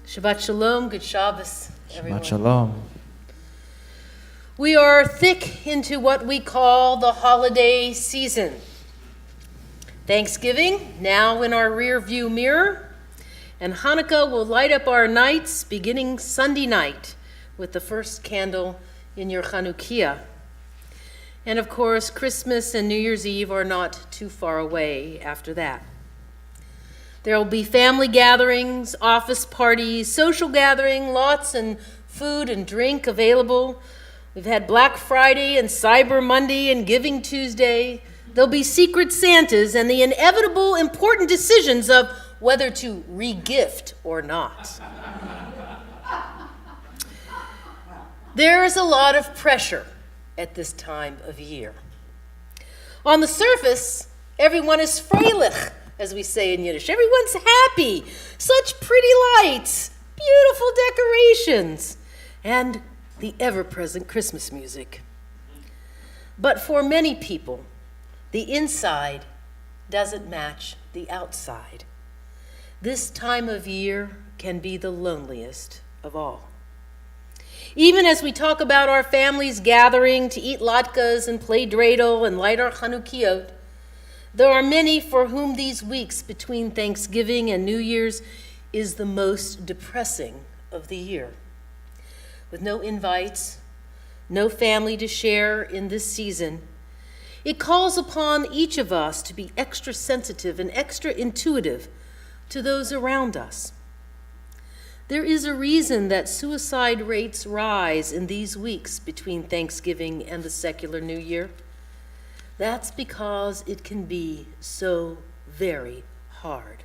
Shabbat Shalom, good Shabbos, everyone. Shabbat Shalom. We are thick into what we call the holiday season. Thanksgiving, now in our rear view mirror, and Hanukkah will light up our nights beginning Sunday night with the first candle in your Chanukiah. And of course, Christmas and New Year's Eve are not too far away after that. There will be family gatherings, office parties, social gathering, lots and food and drink available. We've had Black Friday and Cyber Monday and Giving Tuesday. There'll be secret Santas and the inevitable important decisions of whether to re-gift or not. There is a lot of pressure at this time of year. On the surface, everyone is freilich, as we say in Yiddish. Everyone's happy. Such pretty lights, beautiful decorations, and the ever-present Christmas music. But for many people, the inside doesn't match the outside. This time of year can be the loneliest of all. Even as we talk about our families gathering to eat latkes and play dreidel and light our Chanukiot, there are many for whom these weeks between Thanksgiving and New Year's is the most depressing of the year. With no invites, no family to share in this season, it calls upon each of us to be extra sensitive and extra intuitive to those around us. There is a reason that suicide rates rise in these weeks between Thanksgiving and the secular New Year. That's because it can be so very hard.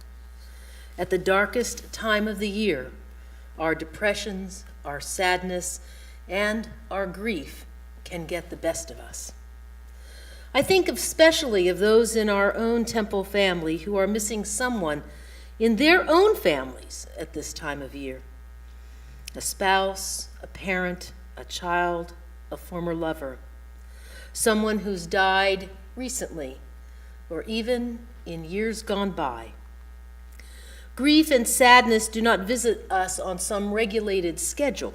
At the darkest time of the year, our depressions, our sadness, and our grief can get the best of us. I think especially of those in our own temple family who are missing someone in their own families at this time of year. A spouse, a parent, a child, a former lover. Someone who's died recently, or even in years gone by. Grief and sadness do not visit us on some regulated schedule,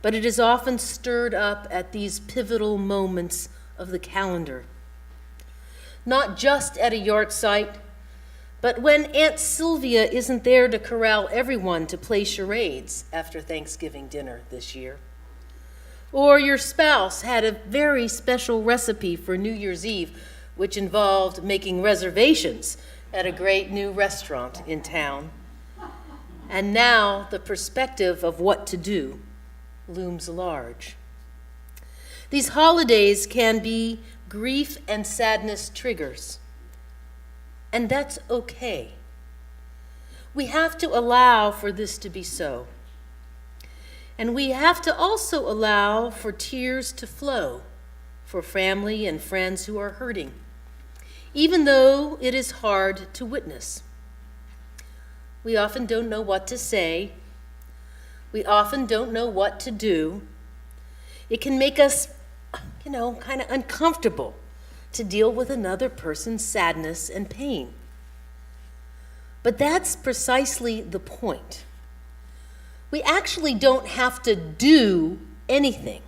but it is often stirred up at these pivotal moments of the calendar. Not just at a yahrzeit, but when Aunt Sylvia isn't there to corral everyone to play charades after Thanksgiving dinner this year. Or your spouse had a very special recipe for New Year's Eve, which involved making reservations at a great new restaurant in town. And now the perspective of what to do looms large. These holidays can be grief and sadness triggers, and that's okay. We have to allow for this to be so. And we have to also allow for tears to flow for family and friends who are hurting, even though it is hard to witness. We often don't know what to say. We often don't know what to do. It can make us, kind of uncomfortable to deal with another person's sadness and pain. But that's precisely the point. We actually don't have to do anything.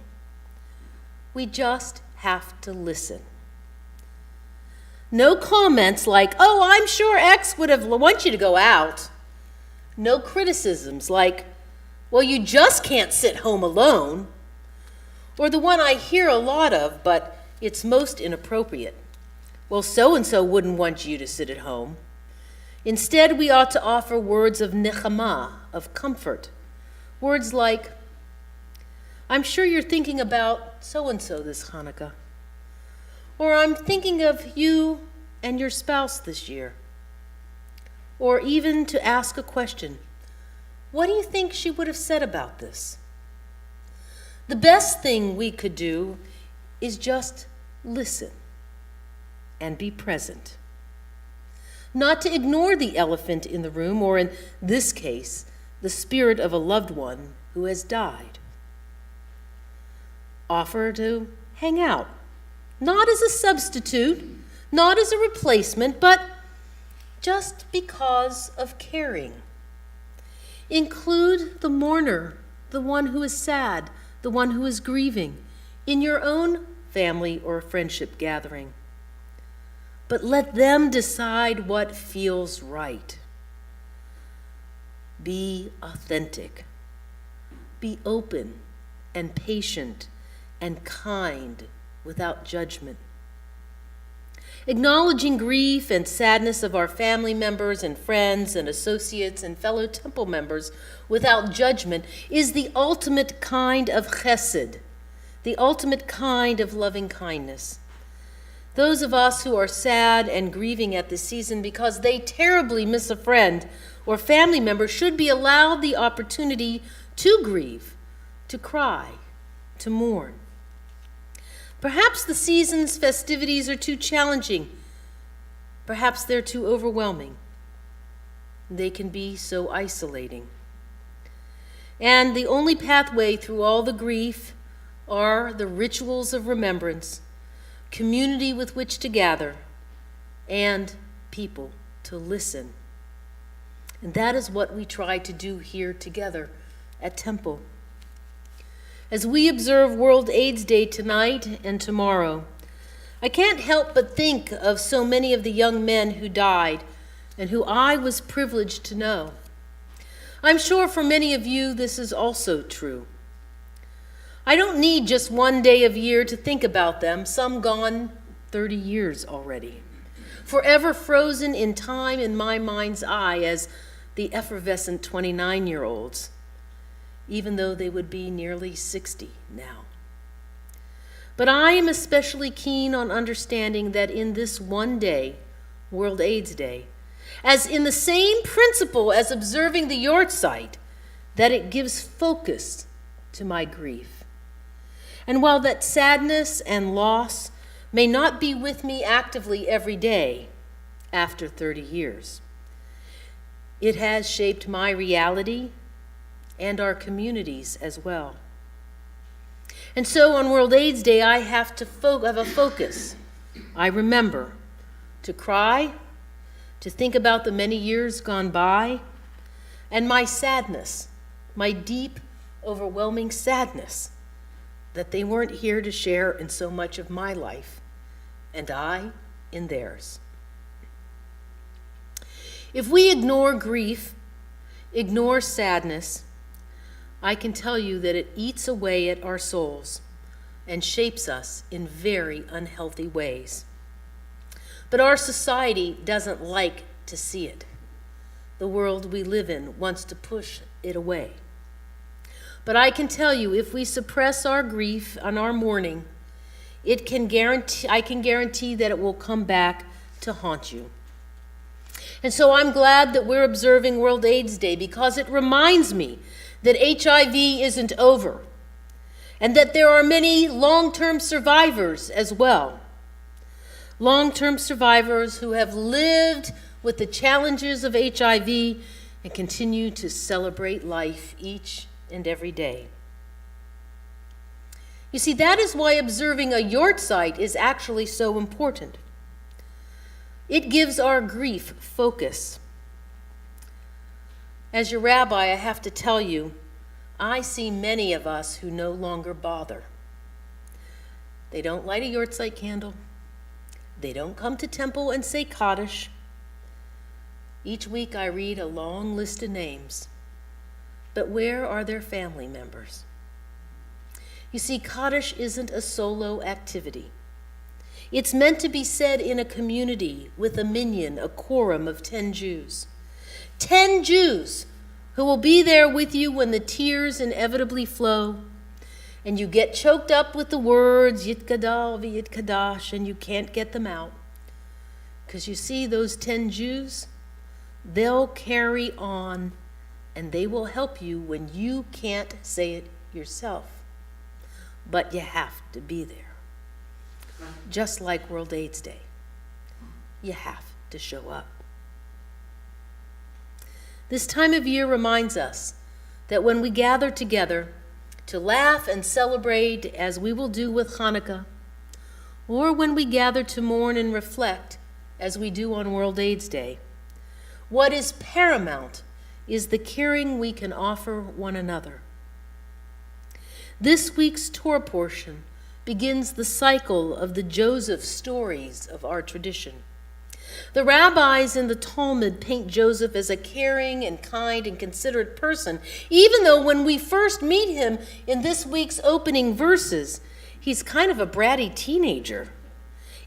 We just have to listen. No comments like, "Oh, I'm sure X would have want you to go out." No criticisms like, "Well, you just can't sit home alone." Or the one I hear a lot of, but it's most inappropriate. "Well, so-and-so wouldn't want you to sit at home." Instead, we ought to offer words of nechama, of comfort. Words like, "I'm sure you're thinking about so-and-so this Hanukkah." Or, "I'm thinking of you and your spouse this year." Or even to ask a question, "What do you think she would have said about this?" The best thing we could do is just listen and be present. Not to ignore the elephant in the room, or in this case, the spirit of a loved one who has died. Offer to hang out, not as a substitute, not as a replacement, but just because of caring. Include the mourner, the one who is sad, the one who is grieving, in your own family or friendship gathering. But let them decide what feels right. Be authentic. Be open and patient and kind without judgment. Acknowledging grief and sadness of our family members and friends and associates and fellow temple members without judgment is the ultimate kind of chesed, the ultimate kind of loving kindness. Those of us who are sad and grieving at this season because they terribly miss a friend or family member should be allowed the opportunity to grieve, to cry, to mourn. Perhaps the season's festivities are too challenging. Perhaps they're too overwhelming. They can be so isolating. And the only pathway through all the grief are the rituals of remembrance, community with which to gather, and people to listen. And that is what we try to do here together at Temple. As we observe World AIDS Day tonight and tomorrow, I can't help but think of so many of the young men who died and who I was privileged to know. I'm sure for many of you this is also true. I don't need just one day of year to think about them, some gone 30 years already, forever frozen in time in my mind's eye as the effervescent 29-year-olds, even though they would be nearly 60 now. But I am especially keen on understanding that in this one day, World AIDS Day, as in the same principle as observing the Yortzeit, that it gives focus to my grief. And while that sadness and loss may not be with me actively every day after 30 years, it has shaped my reality and our communities as well. And so on World AIDS Day, I have to have a focus. I remember to cry, to think about the many years gone by, and my sadness, my deep, overwhelming sadness that they weren't here to share in so much of my life, and I in theirs. If we ignore grief, ignore sadness, I can tell you that it eats away at our souls and shapes us in very unhealthy ways. But our society doesn't like to see it. The world we live in wants to push it away. But I can tell you, if we suppress our grief and our mourning, I can guarantee that it will come back to haunt you. And so I'm glad that we're observing World AIDS Day because it reminds me that HIV isn't over, and that there are many long-term survivors as well. Long-term survivors who have lived with the challenges of HIV and continue to celebrate life each and every day. You see, that is why observing a Yortzeit is actually so important. It gives our grief focus. As your rabbi, I have to tell you, I see many of us who no longer bother. They don't light a Yortzeit candle. They don't come to temple and say Kaddish. Each week I read a long list of names. But where are their family members? You see, Kaddish isn't a solo activity. It's meant to be said in a community with a minyan, a quorum of 10 Jews. 10 Jews who will be there with you when the tears inevitably flow and you get choked up with the words Yitgadal v'Yitkadash and you can't get them out. Because you see, those 10 Jews, they'll carry on and they will help you when you can't say it yourself. But you have to be there. Just like World AIDS Day. You have to show up. This time of year reminds us that when we gather together to laugh and celebrate, as we will do with Hanukkah, or when we gather to mourn and reflect, as we do on World AIDS Day, what is paramount is the caring we can offer one another. This week's Torah portion begins the cycle of the Joseph stories of our tradition. The rabbis in the Talmud paint Joseph as a caring and kind and considerate person, even though when we first meet him in this week's opening verses, he's kind of a bratty teenager,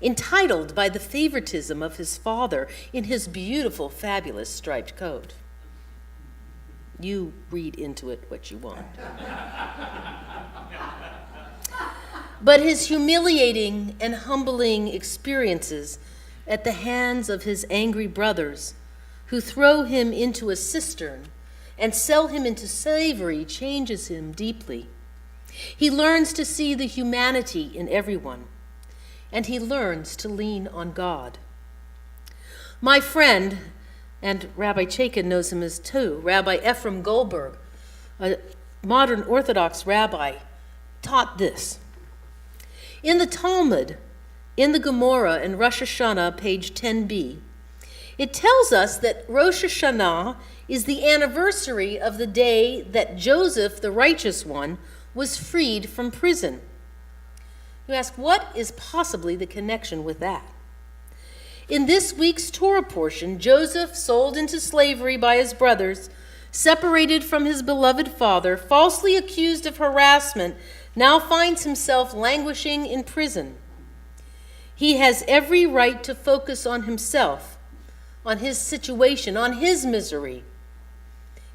entitled by the favoritism of his father in his beautiful, fabulous striped coat. You read into it what you want. But his humiliating and humbling experiences at the hands of his angry brothers, who throw him into a cistern and sell him into slavery, changes him deeply. He learns to see the humanity in everyone, and he learns to lean on God. My friend, and Rabbi Chaikin knows him as too, Rabbi Ephraim Goldberg, a modern Orthodox rabbi, taught this. In the Talmud, in the Gemara in Rosh Hashanah, page 10b, it tells us that Rosh Hashanah is the anniversary of the day that Joseph, the righteous one, was freed from prison. You ask, what is possibly the connection with that? In this week's Torah portion, Joseph, sold into slavery by his brothers, separated from his beloved father, falsely accused of harassment, now finds himself languishing in prison. He has every right to focus on himself, on his situation, on his misery.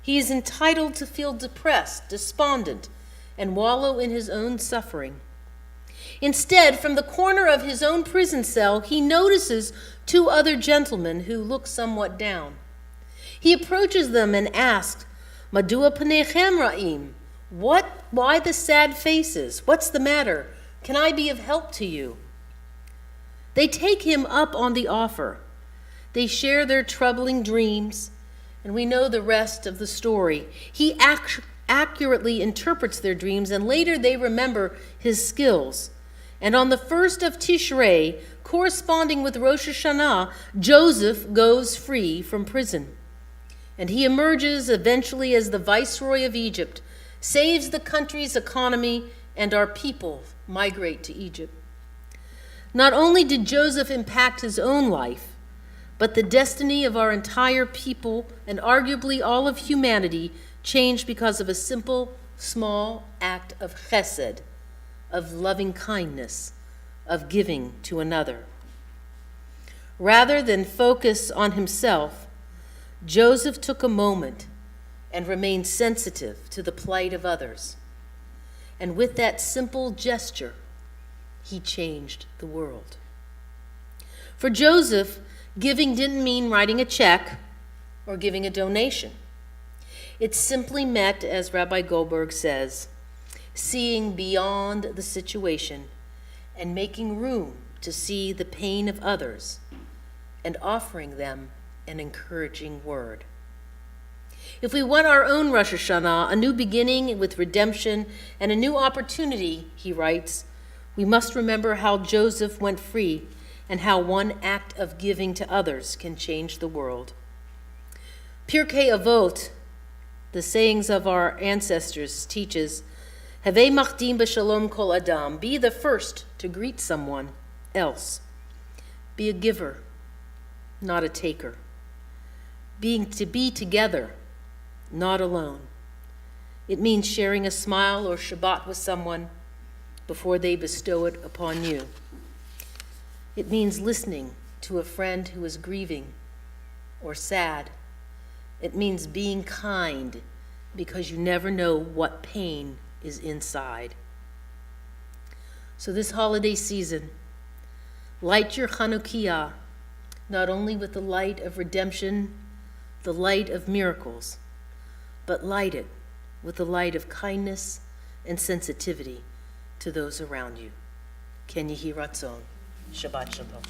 He is entitled to feel depressed, despondent, and wallow in his own suffering. Instead, from the corner of his own prison cell, he notices two other gentlemen who look somewhat down. He approaches them and asks, Madua panechem ra'im? Why the sad faces? What's the matter? Can I be of help to you? They take him up on the offer. They share their troubling dreams, and we know the rest of the story. He accurately interprets their dreams, and later they remember his skills. And on the 1st of Tishrei, corresponding with Rosh Hashanah, Joseph goes free from prison. And he emerges eventually as the viceroy of Egypt, saves the country's economy, and our people migrate to Egypt. Not only did Joseph impact his own life, but the destiny of our entire people and arguably all of humanity changed because of a simple, small act of chesed, of loving kindness, of giving to another. Rather than focus on himself, Joseph took a moment and remained sensitive to the plight of others. And with that simple gesture, he changed the world. For Joseph, giving didn't mean writing a check or giving a donation. It simply meant, as Rabbi Goldberg says, seeing beyond the situation and making room to see the pain of others and offering them an encouraging word. If we want our own Rosh Hashanah, a new beginning with redemption and a new opportunity, he writes, we must remember how Joseph went free and how one act of giving to others can change the world. Pirkei Avot, the sayings of our ancestors, teaches, Havei machdim b'shalom kol adam, be the first to greet someone else. Be a giver, not a taker. To be together, not alone. It means sharing a smile or Shabbat with someone before they bestow it upon you. It means listening to a friend who is grieving or sad. It means being kind because you never know what pain is inside. So this holiday season, light your Chanukiah not only with the light of redemption, the light of miracles, but light it with the light of kindness and sensitivity to those around you. Ken Yehi Ratzon. Shabbat Shalom.